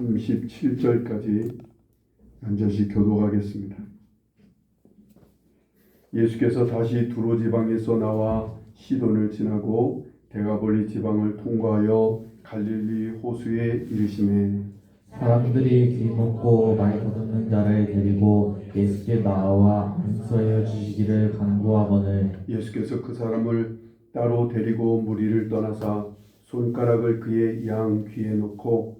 37절까지 앉아시 교독하겠습니다. 예수께서 다시 두로 지방에서 나와 시돈을 지나고 데가볼리 지방을 통과하여 갈릴리 호수에 이르시매 사람들이 귀 먹고 말 더듬는 자를 데리고 예수께 나와 안수하여 주시기를 간구하거늘 예수께서 그 사람을 따로 데리고 무리를 떠나사 손가락을 그의 양 귀에 놓고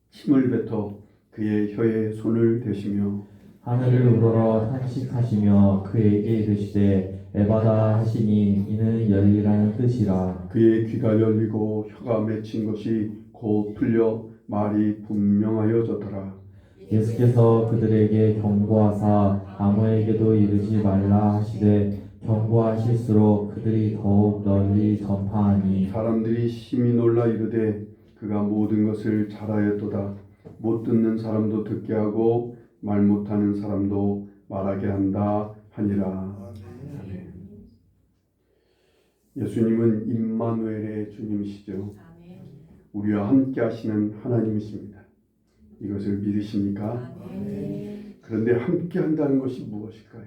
침을 뱉어 그의 혀에 손을 대시며 하늘을 우러러 탄식하시며 그에게 이르시되 에바다 하시니 이는 열리라는 뜻이라. 그의 귀가 열리고 혀가 맺힌 것이 곧 풀려 말이 분명하여졌더라. 예수께서 그들에게 경고하사 아무에게도 이르지 말라 하시되 경고하실수록 그들이 더욱 널리 전파하니 사람들이 심히 놀라 이르되 그가 모든 것을 잘하였도다. 못 듣는 사람도 듣게 하고 말 못하는 사람도 말하게 한다 하니라. 아멘. 예수님은 임마누엘의 주님이시죠. 우리와 함께 하시는 하나님이십니다. 이것을 믿으십니까? 그런데 함께 한다는 것이 무엇일까요?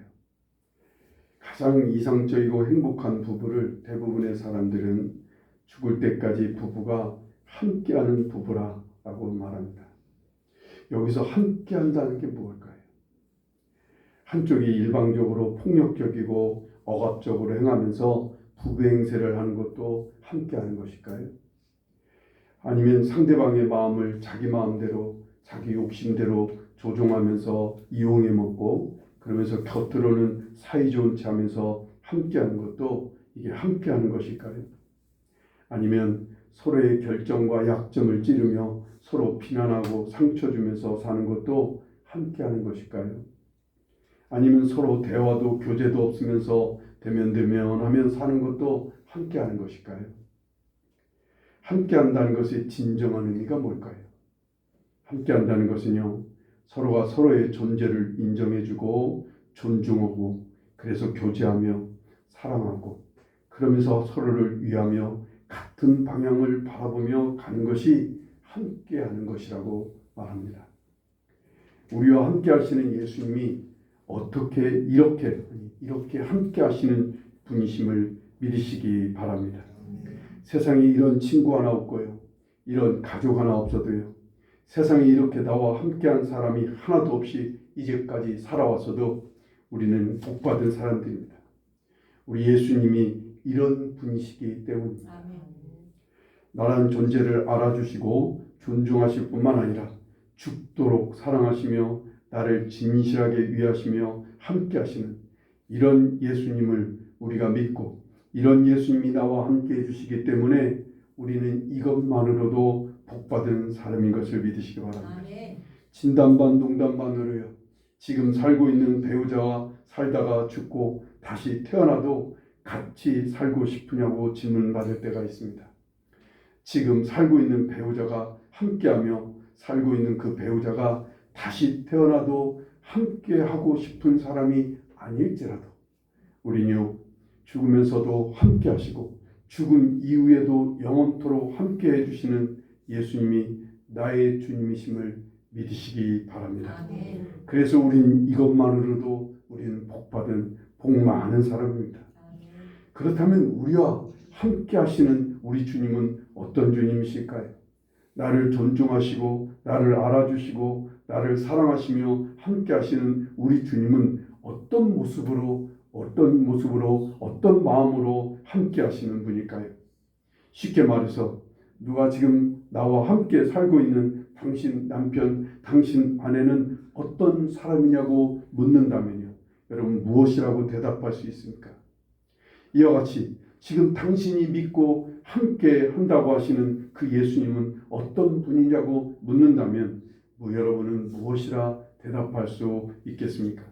가장 이상적이고 행복한 부부를 대부분의 사람들은 죽을 때까지 부부가 함께하는 부부라고 말합니다. 여기서 함께 한다는 게 무엇일까요? 한쪽이 일방적으로 폭력적이고 억압적으로 행하면서 부부 행세를 하는 것도 함께하는 것일까요? 아니면 상대방의 마음을 자기 마음대로 자기 욕심대로 조종하면서 이용해 먹고 그러면서 겉으로는 사이좋은 체 하면서 함께하는 것도 이게 함께하는 것일까요? 아니면 서로의 결정과 약점을 찌르며 서로 비난하고 상처 주면서 사는 것도 함께하는 것일까요? 아니면 서로 대화도 교제도 없으면서 대면대면하면 사는 것도 함께하는 것일까요? 함께한다는 것의 진정한 의미가 뭘까요? 함께한다는 것은요, 서로가 서로의 존재를 인정해주고 존중하고 그래서 교제하며 사랑하고 그러면서 서로를 위하며 같은 방향을 바라보며 가는 것이 함께하는 것이라고 말합니다. 우리와 함께 하시는 예수님이 어떻게 이렇게 함께 하시는 분이심을 믿으시기 바랍니다. 세상에 이런 친구 하나 없고요, 이런 가족 하나 없어도요, 세상에 이렇게 나와 함께한 사람이 하나도 없이 이제까지 살아왔어도 우리는 복받은 사람들입니다. 우리 예수님이 이런 분이시기 때문입니다. 나란 존재를 알아주시고 존중하실 뿐만 아니라 죽도록 사랑하시며 나를 진실하게 위하시며 함께 하시는 이런 예수님을 우리가 믿고 이런 예수님이 나와 함께 해주시기 때문에 우리는 이것만으로도 복받은 사람인 것을 믿으시기 바랍니다. 진담반 농담반으로요, 지금 살고 있는 배우자와 살다가 죽고 다시 태어나도 같이 살고 싶으냐고 질문받을 때가 있습니다. 지금 살고 있는 배우자가 함께하며 살고 있는 그 배우자가 다시 태어나도 함께하고 싶은 사람이 아닐지라도 우리는요, 죽으면서도 함께하시고 죽음 이후에도 영원토록 함께해 주시는 예수님이 나의 주님이심을 믿으시기 바랍니다. 그래서 우린 이것만으로도 우리는 복받은 복 많은 사람입니다. 그렇다면 우리와 함께 하시는 우리 주님은 어떤 주님이실까요? 나를 존중하시고 나를 알아주시고 나를 사랑하시며 함께 하시는 우리 주님은 어떤 모습으로 어떤 마음으로 함께 하시는 분일까요? 쉽게 말해서 누가 지금 나와 함께 살고 있는 당신 남편, 당신 아내는 어떤 사람이냐고 묻는다면요, 여러분 무엇이라고 대답할 수 있습니까? 이와 같이 지금 당신이 믿고 함께 한다고 하시는 그 예수님은 어떤 분이냐고 묻는다면 여러분은 무엇이라 대답할 수 있겠습니까?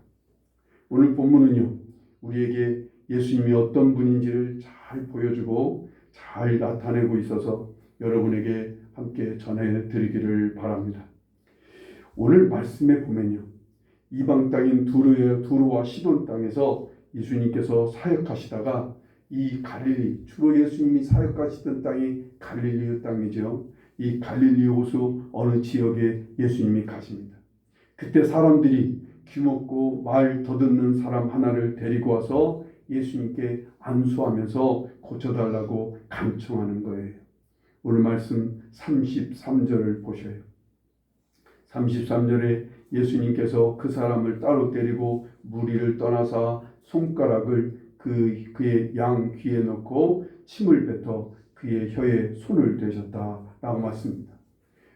오늘 본문은요, 우리에게 예수님이 어떤 분인지를 잘 보여주고 잘 나타내고 있어서 여러분에게 함께 전해드리기를 바랍니다. 오늘 말씀에 보면요, 이방 땅인 두로와 시돈 땅에서 예수님께서 사역하시다가 이 갈릴리, 주로 예수님이 사역하시던 땅이 갈릴리 땅이죠. 이 갈릴리 호수 어느 지역에 예수님이 가십니다. 그때 사람들이 귀먹고 말 더듬는 사람 하나를 데리고 와서 예수님께 안수하면서 고쳐달라고 간청하는 거예요. 오늘 말씀 33절을 보셔요. 33절에 예수님께서 그 사람을 따로 데리고 무리를 떠나사 손가락을 그의 양 귀에 넣고 침을 뱉어 그의 혀에 손을 대셨다라고 말씀입니다.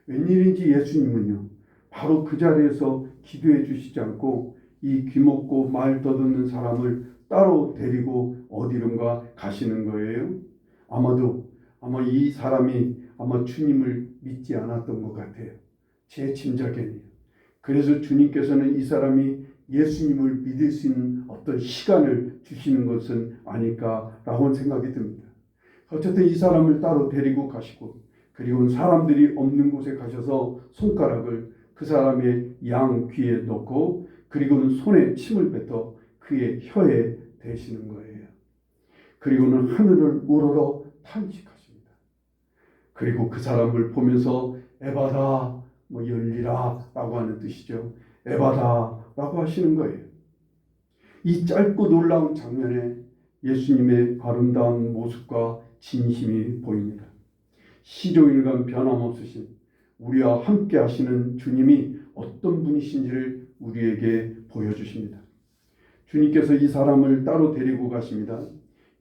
웬일인지 예수님은요, 바로 그 자리에서 기도해 주시지 않고 이 귀먹고 말 더듬는 사람을 따로 데리고 어디론가 가시는 거예요. 아마 이 사람이 주님을 믿지 않았던 것 같아요. 제 짐작에는요. 그래서 주님께서는 이 사람이 예수님을 믿을 수 있는 어떤 시간을 주시는 것은 아닐까라고 생각이 듭니다. 어쨌든 이 사람을 따로 데리고 가시고, 그리고 사람들이 없는 곳에 가셔서 손가락을 그 사람의 양 귀에 넣고, 그리고는 손에 침을 뱉어 그의 혀에 대시는 거예요. 그리고는 하늘을 우러러 탄식하십니다. 그리고 그 사람을 보면서 에바다, 열리라 라고 하는 뜻이죠. 에바다 라고 하시는 거예요. 이 짧고 놀라운 장면에 예수님의 아름다운 모습과 진심이 보입니다. 시종일관 변함없으신 우리와 함께 하시는 주님이 어떤 분이신지를 우리에게 보여주십니다. 주님께서 이 사람을 따로 데리고 가십니다.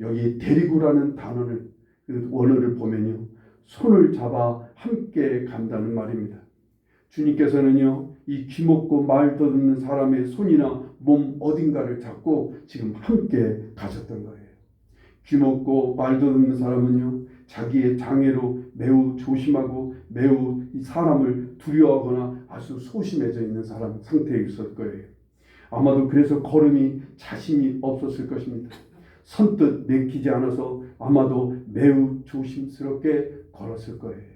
여기 데리고라는 단어를, 그 원어를 보면요, 손을 잡아 함께 간다는 말입니다. 주님께서는요, 이 귀먹고 말 더듬는 사람의 손이나 몸 어딘가를 잡고 지금 함께 가셨던 거예요. 귀먹고 말 더듬는 사람은요, 자기의 장애로 매우 조심하고 매우 이 사람을 두려워하거나 아주 소심해져 있는 사람 상태에 있을 거예요. 아마도 그래서 걸음이 자신이 없었을 것입니다. 선뜻 내키지 않아서 아마도 매우 조심스럽게 걸었을 거예요.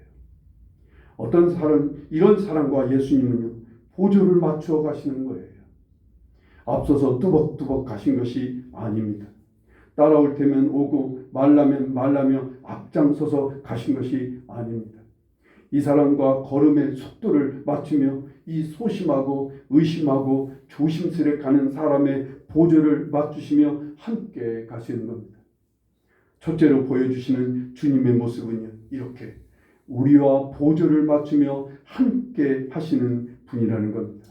어떤 사람, 이런 사람과 예수님은요, 보조를 맞추어 가시는 거예요. 앞서서 뚜벅뚜벅 가신 것이 아닙니다. 따라올 테면 오고 말라면 말라며 앞장서서 가신 것이 아닙니다. 이 사람과 걸음의 속도를 맞추며 이 소심하고 의심하고 조심스레 가는 사람의 보조를 맞추시며 함께 가시는 겁니다. 첫째로 보여주시는 주님의 모습은요, 이렇게 우리와 보조를 맞추며 함께 하시는 분이라는 겁니다.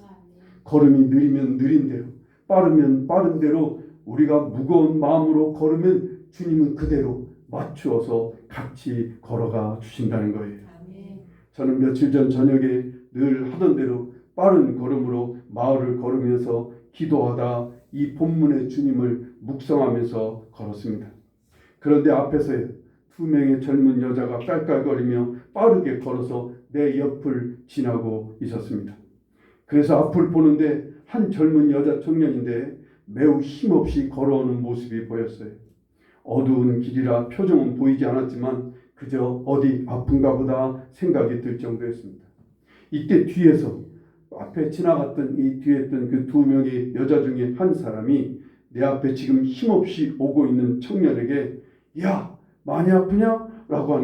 걸음이 느리면 느린 대로, 빠르면 빠른 대로, 우리가 무거운 마음으로 걸으면 주님은 그대로 맞추어서 같이 걸어가 주신다는 거예요. 저는 며칠 전 저녁에 늘 하던 대로 빠른 걸음으로 마을을 걸으면서 기도하다 이 본문의 주님을 묵상하면서 걸었습니다. 그런데 앞에서요, 2명의 젊은 여자가 깔깔거리며 빠르게 걸어서 내 옆을 지나고 있었습니다. 그래서 앞을 보는데 한 젊은 여자 청년인데 매우 힘없이 걸어오는 모습이 보였어요. 어두운 길이라 표정은 보이지 않았지만 그저 어디 아픈가 보다 생각이 들 정도였습니다. 이때 뒤에서 앞에 지나갔던 이 뒤에 있던 그 2명의 여자 중에 한 사람이 내 앞에 지금 힘없이 오고 있는 청년에게 야, 많이 아프냐? 라고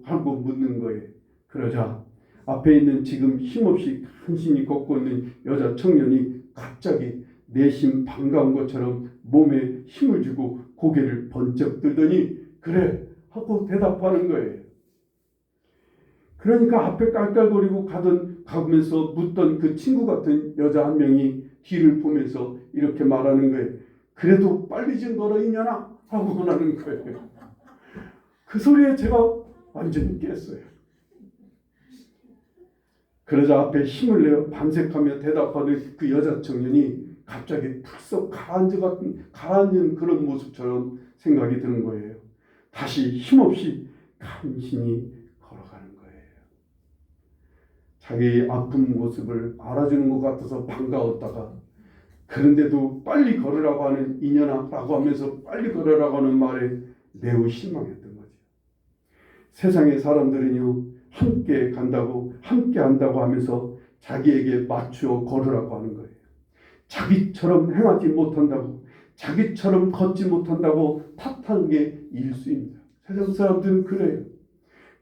하고 묻는 거예요. 그러자 앞에 있는 지금 힘없이 간신히 걷고 있는 여자 청년이 갑자기 내심 반가운 것처럼 몸에 힘을 주고 고개를 번쩍 들더니 그래 하고 대답하는 거예요. 그러니까 앞에 깔깔거리고 가면서 묻던 그 친구 같은 여자 한 명이 뒤를 보면서 이렇게 말하는 거예요. 그래도 빨리 좀 걸어 이년아 하고 하는 거예요. 그 소리에 제가 완전히 깼어요. 그러자 앞에 힘을 내어 반색하며 대답하는 그 여자 청년이 갑자기 푹썩 가라앉은 그런 모습처럼 생각이 드는 거예요. 다시 힘없이 간신히 걸어가는 거예요. 자기 아픈 모습을 알아주는 것 같아서 반가웠다가 그런데도 빨리 걸으라고 하는 이년아라고 하면서 빨리 걸으라고 하는 말에 매우 실망했던 거죠. 세상의 사람들은요, 함께 간다고 함께 한다고 하면서 자기에게 맞추어 걸으라고 하는 거예요. 자기처럼 행하지 못한다고, 자기처럼 걷지 못한다고 탓하는 게 일수입니다. 세상 사람들은 그래요.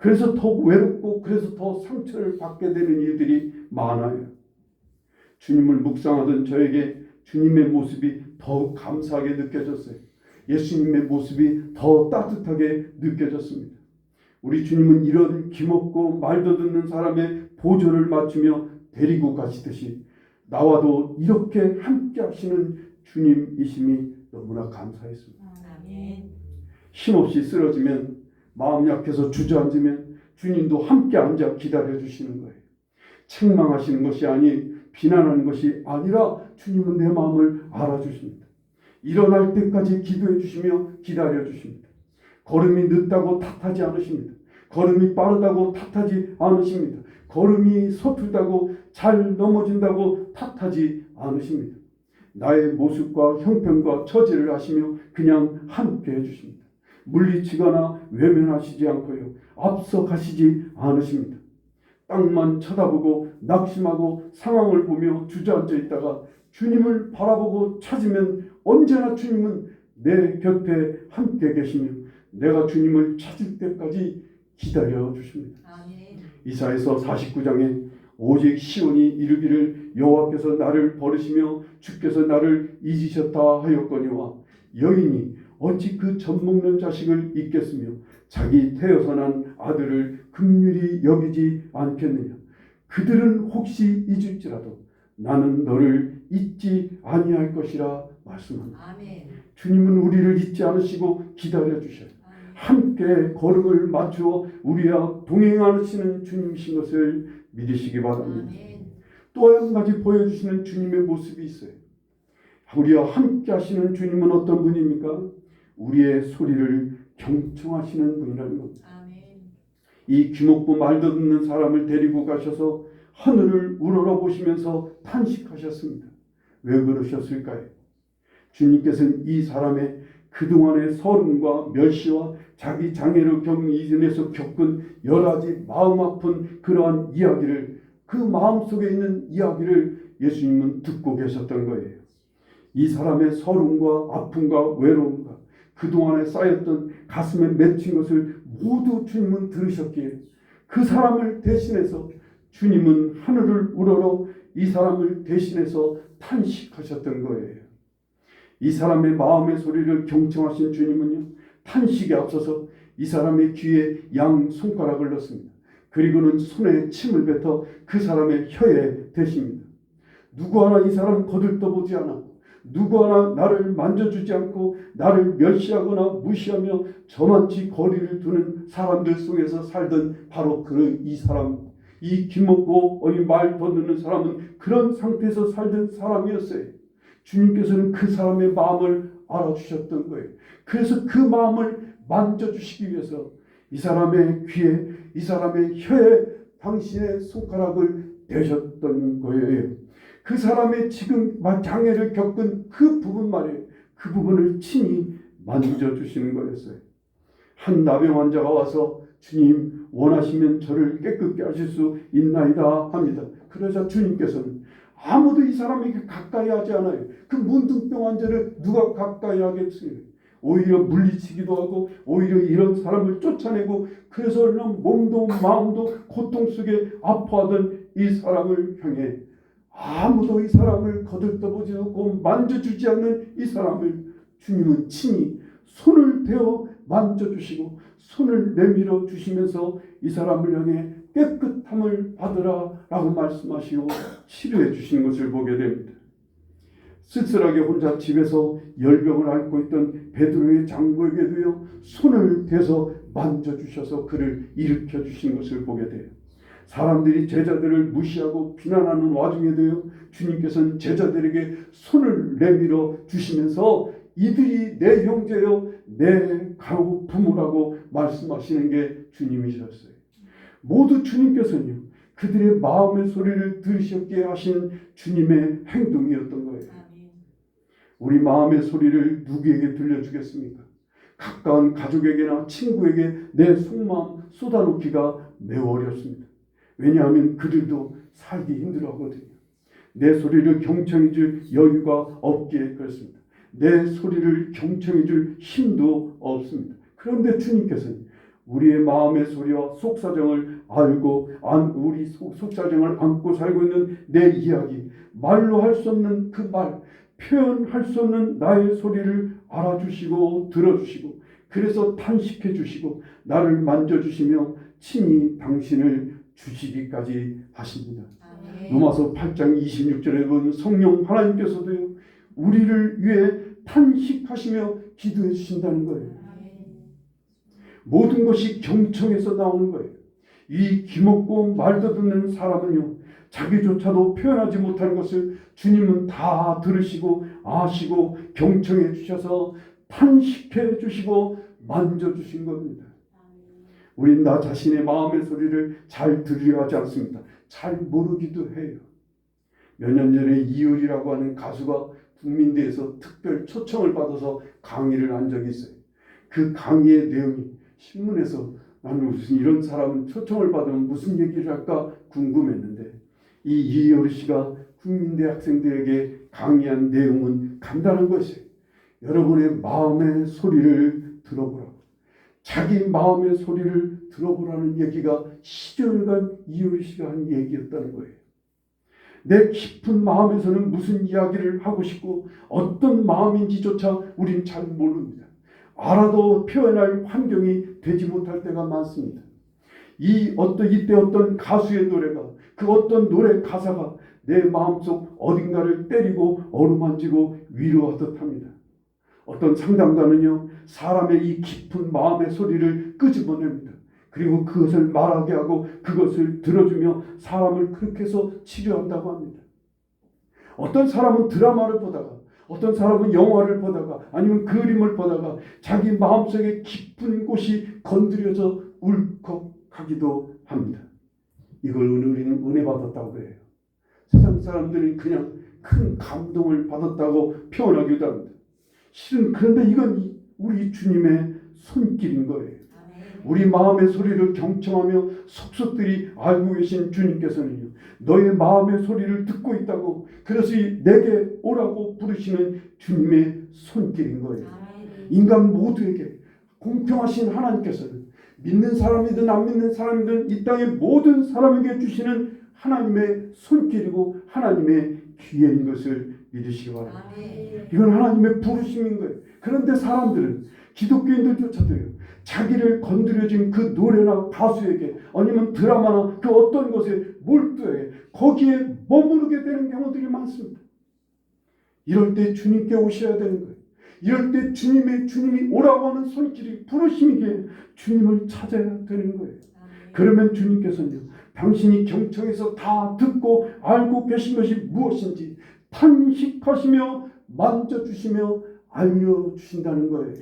그래서 더 외롭고 그래서 더 상처를 받게 되는 일들이 많아요. 주님을 묵상하던 저에게 주님의 모습이 더 감사하게 느껴졌어요. 예수님의 모습이 더 따뜻하게 느껴졌습니다. 우리 주님은 이런 기먹고 말도 듣는 사람의 보조를 맞추며 데리고 가시듯이 나와도 이렇게 함께 하시는 주님이심이 너무나 감사했습니다. 아멘. 힘없이 쓰러지면, 마음 약해서 주저앉으면 주님도 함께 앉아 기다려 주시는 거예요. 책망하시는 것이 아니 비난하는 것이 아니라 주님은 내 마음을 알아주십니다. 일어날 때까지 기도해 주시며 기다려 주십니다. 걸음이 늦다고 탓하지 않으십니다. 걸음이 빠르다고 탓하지 않으십니다. 걸음이 서툴다고 잘 넘어진다고 탓하지 않으십니다. 나의 모습과 형편과 처지를 아시며 그냥 함께 해주십니다. 물리치거나 외면하시지 않고요, 앞서 가시지 않으십니다. 땅만 쳐다보고 낙심하고 상황을 보며 주저앉아 있다가 주님을 바라보고 찾으면 언제나 주님은 내 곁에 함께 계시며 내가 주님을 찾을 때까지 기다려 주십니다. 아멘. 이사야서 49장에 오직 시온이 이르기를 여호와께서 나를 버리시며 주께서 나를 잊으셨다 하였거니와 여인이 어찌 그 젖먹는 자식을 잊겠으며 자기 태어서 난 아들을 긍휼히 여기지 않겠느냐. 그들은 혹시 잊을지라도 나는 너를 잊지 아니할 것이라 말씀합니다. 아멘. 주님은 우리를 잊지 않으시고 기다려 주셔요. 함께 걸음을 맞추어 우리와 동행하시는 주님이신 것을 믿으시기 바랍니다. 아멘. 또 한 가지 보여주시는 주님의 모습이 있어요. 우리와 함께 하시는 주님은 어떤 분입니까? 우리의 소리를 경청하시는 분이라는 겁니다. 아멘. 이 귀먹고 말도 듣는 사람을 데리고 가셔서 하늘을 우러러 보시면서 탄식하셨습니다. 왜 그러셨을까요? 주님께서는 이 사람의 그동안의 서름과 멸시와 자기 장애를 이전해서 겪은 여러 가지 마음 아픈 그러한 이야기를, 그 마음속에 있는 이야기를 예수님은 듣고 계셨던 거예요. 이 사람의 서름과 아픔과 외로움과 그동안에 쌓였던 가슴에 맺힌 것을 모두 주님은 들으셨기에 그 사람을 대신해서 주님은 하늘을 우러러 이 사람을 대신해서 탄식하셨던 거예요. 이 사람의 마음의 소리를 경청하신 주님은요, 탄식에 앞서서 이 사람의 귀에 양 손가락을 넣습니다. 그리고는 손에 침을 뱉어 그 사람의 혀에 대십니다. 누구 하나 이 사람 거들떠보지 않아, 누구 하나 나를 만져주지 않고 나를 멸시하거나 무시하며 저만치 거리를 두는 사람들 속에서 살던 바로 이 사람, 이 귀먹고 어이 말 더 듣는 사람은 그런 상태에서 살던 사람이었어요. 주님께서는 그 사람의 마음을 알아주셨던 거예요. 그래서 그 마음을 만져주시기 위해서 이 사람의 귀에, 이 사람의 혀에 당신의 손가락을 대셨던 거예요. 그 사람의 지금 장애를 겪은 그 부분 말이에요. 그 부분을 친히 만져주시는 거였어요. 한 나병 환자가 와서 주님 원하시면 저를 깨끗게 하실 수 있나이다 합니다. 그러자 주님께서는 아무도 이 사람에게 가까이 하지 않아요. 그 문둥병 환자를 누가 가까이 하겠어요? 오히려 물리치기도 하고 오히려 이런 사람을 쫓아내고 그래서 몸도 마음도 고통 속에 아파하던 이 사람을 향해 아무도 이 사람을 거들떠보지 않고 만져주지 않는 이 사람을 주님은 친히 손을 대어 만져주시고 손을 내밀어 주시면서 이 사람을 향해 깨끗함을 받으라 라고 말씀하시고 치료해 주시는 것을 보게 됩니다. 쓸쓸하게 혼자 집에서 열병을 앓고 있던 베드로의 장부에게도요, 손을 대서 만져주셔서 그를 일으켜 주신 것을 보게 돼요. 사람들이 제자들을 무시하고 비난하는 와중에도요, 주님께서는 제자들에게 손을 내밀어 주시면서 이들이 내 형제요 내 가고 부모라고 말씀하시는 게 주님이셨어요. 모두 주님께서는요, 그들의 마음의 소리를 들으셨기에 하신 주님의 행동이었던 거예요. 우리 마음의 소리를 누구에게 들려주겠습니까? 가까운 가족에게나 친구에게 내 속마음 쏟아놓기가 매우 어렵습니다. 왜냐하면 그들도 살기 힘들어하거든요. 내 소리를 경청해 줄 여유가 없기에 그렇습니다. 내 소리를 경청해 줄 힘도 없습니다. 그런데 주님께서는 우리의 마음의 소리와 속사정을 알고 우리 속사정을 안고 살고 있는 내 이야기, 말로 할 수 없는 그 말, 표현할 수 없는 나의 소리를 알아주시고 들어주시고, 그래서 탄식해 주시고 나를 만져주시며 친히 당신을 주시기까지 하십니다. 로마서 8장 26절에 보면 성령 하나님께서도요, 우리를 위해 탄식하시며 기도해 주신다는 거예요. 모든 것이 경청에서 나오는 거예요. 이 귀먹고 말도 듣는 사람은요, 자기조차도 표현하지 못하는 것을 주님은 다 들으시고 아시고 경청해 주셔서 탄식해 주시고 만져주신 겁니다. 우린 나 자신의 마음의 소리를 잘 들으려 하지 않습니다. 잘 모르기도 해요. 몇 년 전에 이효리라고 하는 가수가 국민대에서 특별 초청을 받아서 강의를 한 적이 있어요. 그 강의의 내용이 신문에서, 나는 무슨 이런 사람은 초청을 받으면 무슨 얘기를 할까 궁금했는데, 이 이효리 씨가 국민대 학생들에게 강의한 내용은 간단한 것이에요. 여러분의 마음의 소리를 들어보라고. 자기 마음의 소리를 들어보라는 얘기가 시절간 이효리 씨가 한 얘기였다는 거예요. 내 깊은 마음에서는 무슨 이야기를 하고 싶고 어떤 마음인지조차 우린 잘 모릅니다. 알아도 표현할 환경이 되지 못할 때가 많습니다. 이때 어떤 가수의 노래가, 그 어떤 노래 가사가 내 마음속 어딘가를 때리고 어루만지고 위로하듯 합니다. 어떤 상담가는요, 사람의 이 깊은 마음의 소리를 끄집어냅니다. 그리고 그것을 말하게 하고 그것을 들어주며 사람을 그렇게 해서 치료한다고 합니다. 어떤 사람은 드라마를 보다가, 어떤 사람은 영화를 보다가, 아니면 그림을 보다가 자기 마음속에 깊은 곳이 건드려져 울컥하기도 합니다. 이걸 우리는 은혜 받았다고 해요. 세상 사람들이 그냥 큰 감동을 받았다고 표현하기도 합니다. 실은 그런데 이건 우리 주님의 손길인 거예요. 우리 마음의 소리를 경청하며 속속들이 알고 계신 주님께서는요, 너의 마음의 소리를 듣고 있다고, 그래서 내게 오라고 부르시는 주님의 손길인 거예요. 인간 모두에게 공평하신 하나님께서는 믿는 사람이든 안 믿는 사람이든 이 땅의 모든 사람에게 주시는 하나님의 손길이고 하나님의 기회인 것을 믿으시기 바랍니다. 이건 하나님의 부르심인 거예요. 그런데 사람들은, 기독교인들조차도요, 자기를 건드려진 그 노래나 가수에게, 아니면 드라마나 그 어떤 것에 몰두해 거기에 머무르게 되는 경우들이 많습니다. 이럴 때 주님께 오셔야 되는 거예요. 이럴 때 주님이 오라고 하는 손길이, 부르심이기에 주님을 찾아야 되는 거예요. 그러면 주님께서는요, 당신이 경청해서 다 듣고 알고 계신 것이 무엇인지 탄식하시며 만져주시며 알려주신다는 거예요.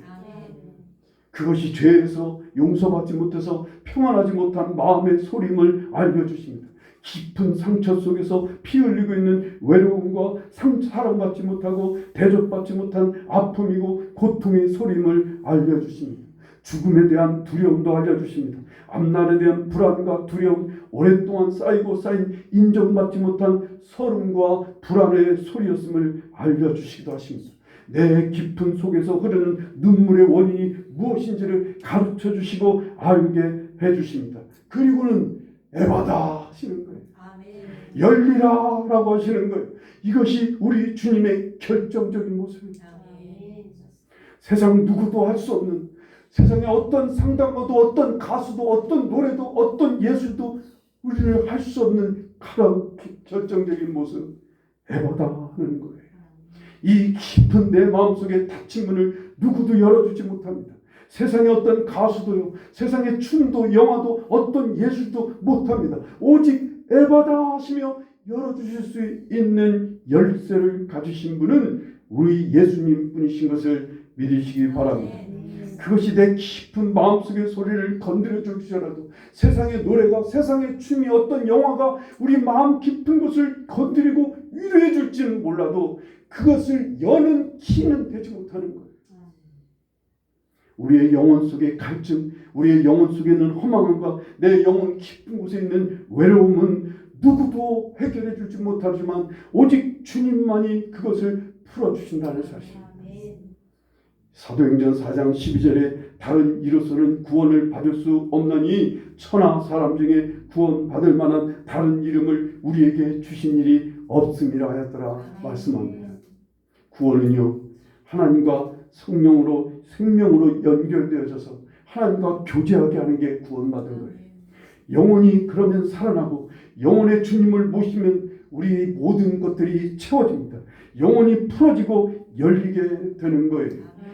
그것이 죄에서 용서받지 못해서 평안하지 못한 마음의 소림을 알려주십니다. 깊은 상처 속에서 피 흘리고 있는 외로움과 사랑받지 못하고 대접받지 못한 아픔이고 고통의 소림을 알려주십니다. 죽음에 대한 두려움도 알려주십니다. 앞날에 대한 불안과 두려움, 오랫동안 쌓이고 쌓인 인정받지 못한 서름과 불안의 소리였음을 알려주시기도 하십니다. 내 깊은 속에서 흐르는 눈물의 원인이 무엇인지를 가르쳐 주시고 알게 해주십니다. 그리고는 에바다 하시는 거예요. 열리라 라고 하시는 거예요. 이것이 우리 주님의 결정적인 모습입니다. 세상 누구도 할 수 없는, 세상에 어떤 상담가도 어떤 가수도 어떤 노래도 어떤 예술도 우리를 할 수 없는 가장 결정적인 모습, 에바다 하는 거예요. 이 깊은 내 마음속에 닫힌 문을 누구도 열어주지 못합니다. 세상의 어떤 가수도요, 세상의 춤도 영화도 어떤 예술도 못합니다. 오직 에바다 하시며 열어주실 수 있는 열쇠를 가지신 분은 우리 예수님 분이신 것을 믿으시기 바랍니다. 그것이 내 깊은 마음속의 소리를 건드려 주시더라도, 세상의 노래가, 세상의 춤이, 어떤 영화가 우리 마음 깊은 곳을 건드리고 위로해 줄지는 몰라도 그것을 여는 키는 되지 못하는 거예요. 우리의 영혼 속의 갈증, 우리의 영혼 속에 있는 허망함과 내 영혼 깊은 곳에 있는 외로움은 누구도 해결해 주지 못하지만 오직 주님만이 그것을 풀어주신다는 사실. 사도행전 4장 12절에 다른 이로서는 구원을 받을 수 없나니 천하 사람 중에 구원받을 만한 다른 이름을 우리에게 주신 일이 없음이라 하였더라 말씀합니다. 구원은요, 하나님과 성령으로 생명으로 연결되어져서 하나님과 교제하게 하는 게 구원받은 거예요. 영혼이 그러면 살아나고 영혼의 주님을 모시면 우리의 모든 것들이 채워집니다. 영혼이 풀어지고 열리게 되는 거예요.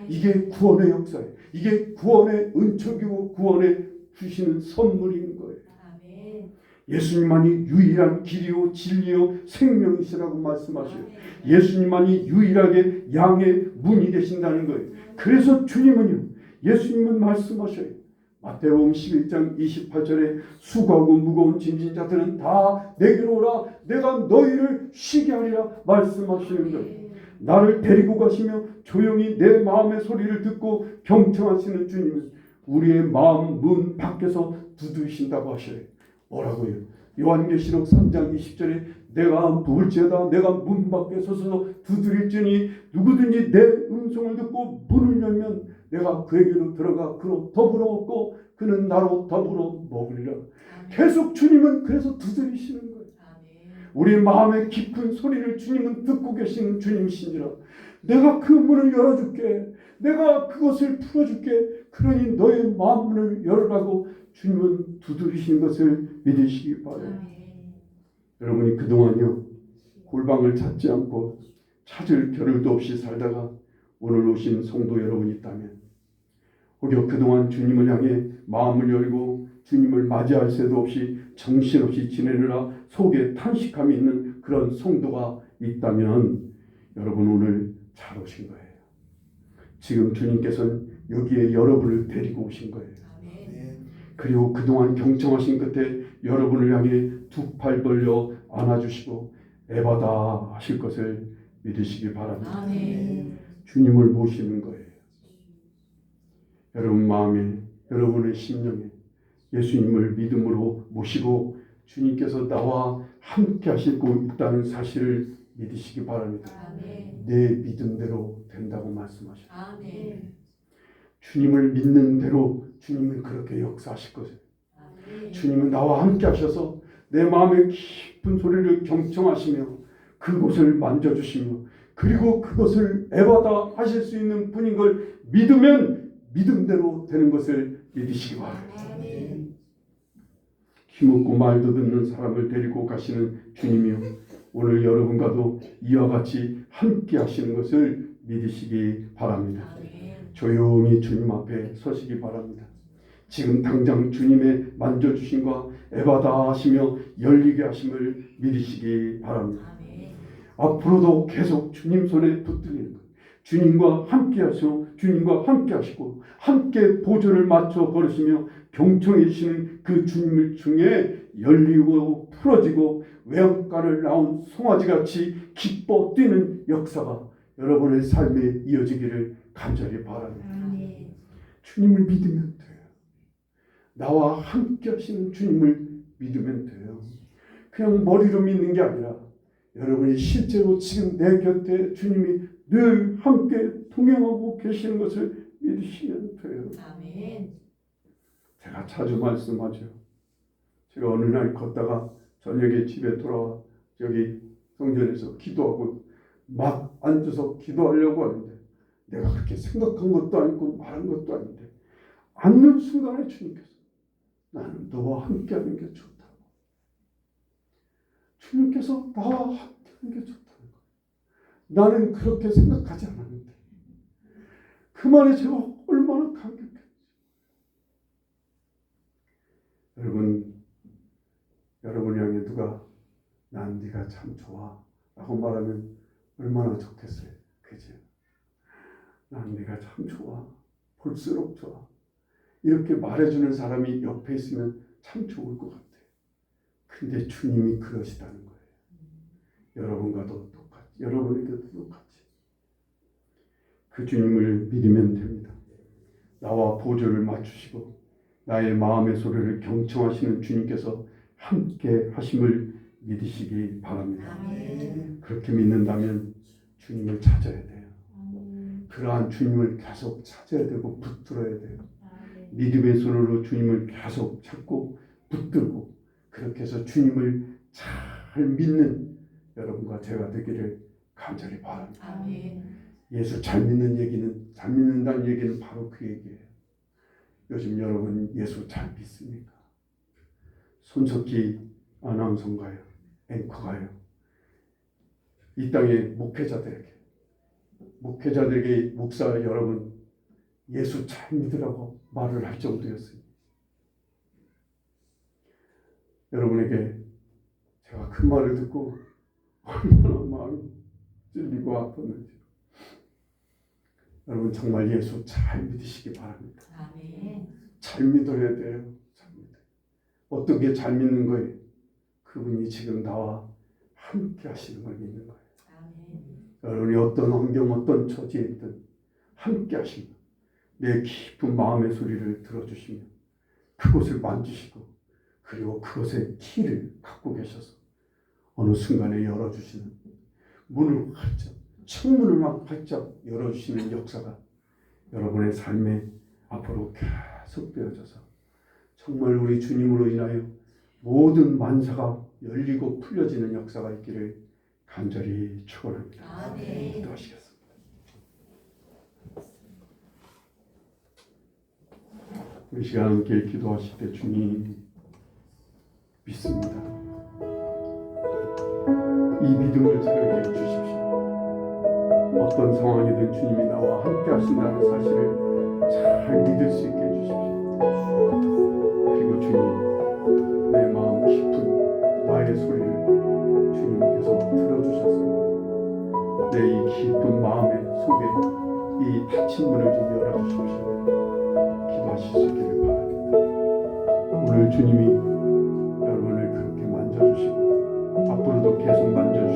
이게 구원의 역사예요. 이게 구원의 은총이고 구원에 주시는 선물인 거예요. 예수님만이 유일한 길이요 진리요 생명이시라고 말씀하셔요. 예수님만이 유일하게 양의 문이 되신다는 거예요. 그래서 주님은요, 예수님은 말씀하셔요. 마태복음 11장 28절에 수고하고 무거운 짐진 자들은 다 내게로 오라 내가 너희를 쉬게 하리라 말씀하시는 거예요. 나를 데리고 가시며 조용히 내 마음의 소리를 듣고 경청하시는 주님은 우리의 마음 문 밖에서 두드리신다고 하셔요. 뭐라고요? 요한계시록 3장 20절에 내가 부을지어다 내가 문 밖에 서서 두드릴지니 누구든지 내 음성을 듣고 문을 열면 내가 그에게로 들어가 그로 더불어 먹고 그는 나로 더불어 먹으리라. 계속 주님은 그래서 두드리시는 거예요. 우리 마음의 깊은 소리를 주님은 듣고 계시는 주님이신지라 내가 그 문을 열어줄게. 내가 그것을 풀어줄게. 그러니 너의 마음 문을 열으라고 주님은 두드리시는 것을 믿으시기 바라요. 여러분이 그동안요 골방을 찾지 않고 찾을 겨를도 없이 살다가 오늘 오신 성도 여러분이 있다면 혹여 그동안 주님을 향해 마음을 열고 주님을 맞이할 새도 없이 정신없이 지내느라 속에 탄식함이 있는 그런 성도가 있다면 여러분 오늘 잘 오신 거예요. 지금 주님께서는 여기에 여러분을 데리고 오신 거예요. 그리고 그동안 경청하신 끝에 여러분을 향해 두 팔 벌려 안아주시고 에바다 하실 것을 믿으시기 바랍니다. 주님을 모시는 거예요. 여러분 마음에 여러분의 심령에 예수님을 믿음으로 모시고 주님께서 나와 함께 하시고 있다는 사실을 믿으시기 바랍니다. 내 믿음대로 된다고 말씀하셨어요. 주님을 믿는 대로 주님은 그렇게 역사하실 것이에요. 주님은 나와 함께 하셔서 내 마음의 깊은 소리를 경청하시며 그곳을 만져주시며 그리고 그것을 에바다 하실 수 있는 분인 걸 믿으면 믿음대로 되는 것을 믿으시기 바랍니다. 힘없고 말도 듣는 사람을 데리고 가시는 주님이요 오늘 여러분과도 이와 같이 함께 하시는 것을 믿으시기 바랍니다. 조용히 주님 앞에 서시기 바랍니다. 지금 당장 주님의 만져주심과 에바다 하시며 열리게 하심을 믿으시기 바랍니다. 앞으로도 계속 주님 손에 붙들리는 것, 주님과 함께 하시고 주님과 함께 하시고 함께 보조를 맞춰 걸으시며 경청해 주시는 그 주님을 중에 열리고 풀어지고 외양간을 나온 송아지같이 기뻐 뛰는 역사가 여러분의 삶에 이어지기를 간절히 바랍니다. 주님을 믿으면 돼요. 나와 함께 하시는 주님을 믿으면 돼요. 그냥 머리로 믿는 게 아니라 여러분이 실제로 지금 내 곁에 주님이 늘 함께 동행하고 계시는 것을 믿으시면 돼요. 제가 자주 말씀하죠. 제가 어느 날 걷다가 저녁에 집에 돌아와 여기 성전에서 기도하고 막 앉아서 기도하려고 하는데 내가 그렇게 생각한 것도 아니고 말한 것도 아닌데 앉는 순간에 주님께서 나는 너와 함께하는 게 좋다고. 주님께서 나와 함께하는 게 좋다는 거예요. 나는 그렇게 생각하지 않았는데 그 말에 제가 얼마나 감격했어요. 여러분 향해 누가 난 네가 참 좋아 라고 말하면 얼마나 좋겠어요. 그죠? 난 네가 참 좋아. 볼수록 좋아. 이렇게 말해주는 사람이 옆에 있으면 참 좋을 것 같아요. 근데 주님이 그러시다는 거예요. 여러분과도 똑같이, 여러분에게도 똑같이. 그 주님을 믿으면 됩니다. 나와 보조를 맞추시고 나의 마음의 소리를 경청하시는 주님께서 함께 하심을 믿으시기 바랍니다. 그렇게 믿는다면 주님을 찾아야 돼요. 그러한 주님을 계속 찾아야 되고 붙들어야 돼요. 믿음의 손으로 주님을 계속 잡고 붙들고 그렇게 해서 주님을 잘 믿는 여러분과 제가 되기를 간절히 바랍니다. 아멘. 예수 잘 믿는다는 얘기는 바로 그 얘기예요. 요즘 여러분 예수 잘 믿습니까? 손석희 아나운서인가요? 앵커가요. 이 땅의 목회자들에게 목사 여러분 예수 잘 믿으라고 말을 할 정도였어요. 여러분에게 제가 그 말을 듣고 얼마나 마음이 찔리고 아팠는지. 여러분 정말 예수 잘 믿으시기 바랍니다. 아멘. 잘 믿어야 돼요. 잘 믿어요. 어떻게 잘 믿는 거예요? 그분이 지금 나와 함께 하시는 걸 믿는 거예요. 아멘. 여러분이 어떤 환경, 어떤 처지에 있든 함께 하시면 내 깊은 마음의 소리를 들어주시며 그곳을 만지시고 그리고 그것의 키를 갖고 계셔서 어느 순간에 열어주시는 문을 활짝, 창문을 막 활짝 열어주시는 역사가 여러분의 삶에 앞으로 계속 되어져서 정말 우리 주님으로 인하여 모든 만사가 열리고 풀려지는 역사가 있기를 간절히 축원합니다. 아멘. 기도하시겠습니다. 우리 시간 함께 기도하실 때 주님 믿습니다. 이 믿음을 저에게 주십시오. 어떤 상황이든 주님이 나와 함께 하신다는 사실을 잘 믿을 수 있게 해주십시오. 그리고 주님 내 마음 깊은 나의 소리를 주님께서 들어주셔서 내 이 깊은 마음의 속에 이 닫힌 문을 좀 열어주십시오. 기도하실 수 있기를 바랍니다. 오늘 주님이 여러분을 그렇게 만져주시고 앞으로도 계속 만져주시고